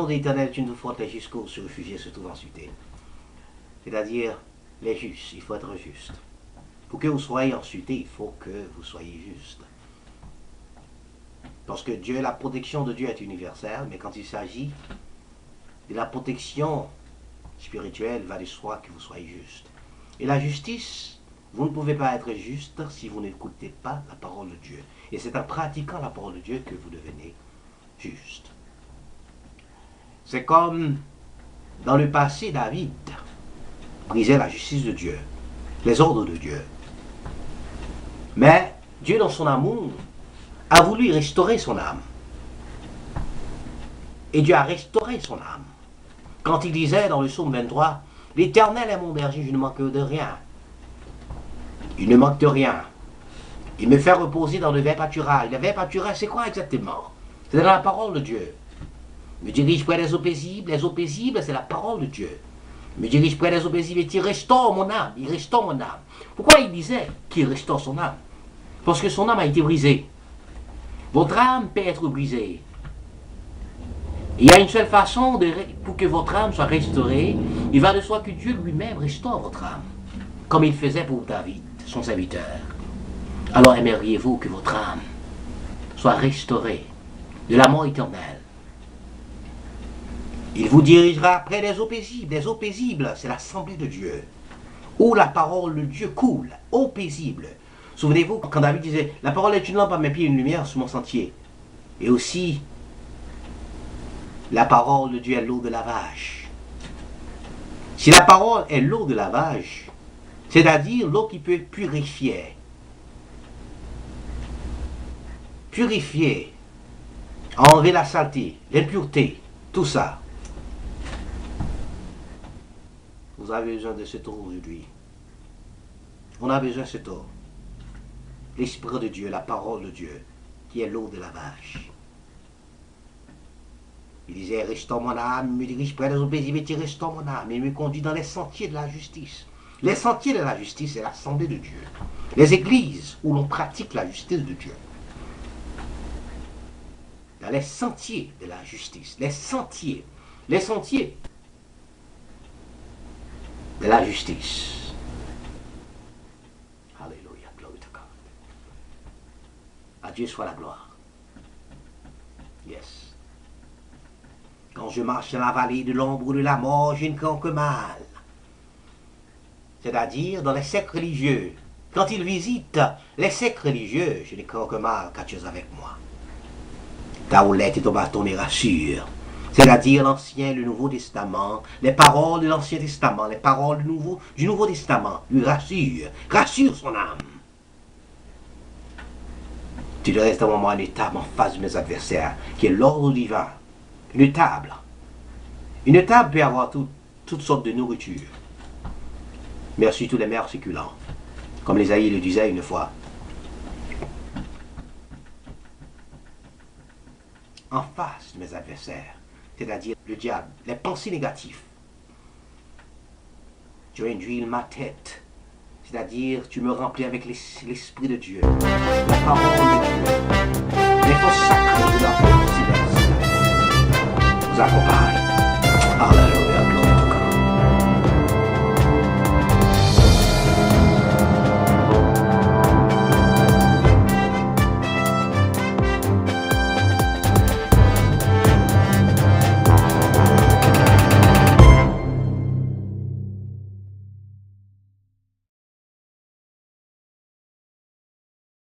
de l'Éternel est une forteresse jusqu'où se réfugier se trouve ensuite. C'est-à-dire, les justes, il faut être juste. Pour que vous soyez ensuite, il faut que vous soyez juste. Parce que Dieu, la protection de Dieu est universelle, mais quand il s'agit de la protection spirituelle, il va de soi que vous soyez juste. Et la justice, vous ne pouvez pas être juste si vous n'écoutez pas la parole de Dieu. Et c'est en pratiquant la parole de Dieu que vous devenez juste. C'est comme dans le passé, David brisait la justice de Dieu, les ordres de Dieu. Mais Dieu, dans son amour, a voulu restaurer son âme. Et Dieu a restauré son âme. Quand il disait dans le psaume 23, « L'Éternel est mon berger, je ne manque de rien. » Il ne manque de rien. Il me fait reposer dans le vert pâturage. Le vert pâturage, c'est quoi exactement? C'est dans la parole de Dieu. Il me dirige près des eaux paisibles. Les eaux paisibles, c'est la parole de Dieu. Il me dirige près des eaux paisibles et il restaure mon âme. Il restaure mon âme. Pourquoi il disait qu'il restaure son âme? Parce que son âme a été brisée. Votre âme peut être brisée. Il y a une seule façon pour que votre âme soit restaurée. Il va de soi que Dieu lui-même restaure votre âme. Comme il faisait pour David, son serviteur. Alors aimeriez-vous que votre âme soit restaurée de la mort éternelle? Il vous dirigera près des eaux paisibles. Les eaux paisibles, c'est l'assemblée de Dieu. Où la parole de Dieu coule. Eau paisible. Souvenez-vous, quand David disait, la parole est une lampe à mes pieds et une lumière sur mon sentier. Et aussi, la parole de Dieu est l'eau de lavage. Si la parole est l'eau de lavage, c'est-à-dire l'eau qui peut purifier. Purifier, enlever la saleté, l'impureté, tout ça. Vous avez besoin de cette eau aujourd'hui. On a besoin de cette eau. L'Esprit de Dieu, la parole de Dieu, qui est l'eau de lavage. Il disait, restaure mon âme, me dirige près des eaux paisibles, et restaure mon âme, et me conduit dans les sentiers de la justice. Les sentiers de la justice, c'est l'assemblée de Dieu. Les églises où l'on pratique la justice de Dieu. Dans les sentiers de la justice. Les sentiers de la justice. Alléluia, glory to God. À Dieu soit la gloire. Yes. Quand je marche dans la vallée de l'ombre de la mort, je ne crains que mal. C'est-à-dire dans les sectes religieux. Quand ils visitent les sectes religieux, je ne crains que mal, car tu es avec moi. Ta houlette et ton bâton me rassurent. C'est-à-dire l'Ancien et le Nouveau Testament, les paroles de l'Ancien Testament, les paroles du Nouveau Testament lui rassurent son âme. Tu te restes un moment une table en face de mes adversaires, qui est l'ordre divin. Une table. Une table peut avoir toutes sortes de nourriture, mais surtout les mers succulents, comme l'Ésaïe le disait une fois. En face de mes adversaires, c'est-à-dire le diable, les pensées négatives. Tu induis ma tête, c'est-à-dire tu me remplis avec l'Esprit de Dieu, la parole de Dieu, les forces sacrées de la vie céleste nous accompagnent. Alléluia.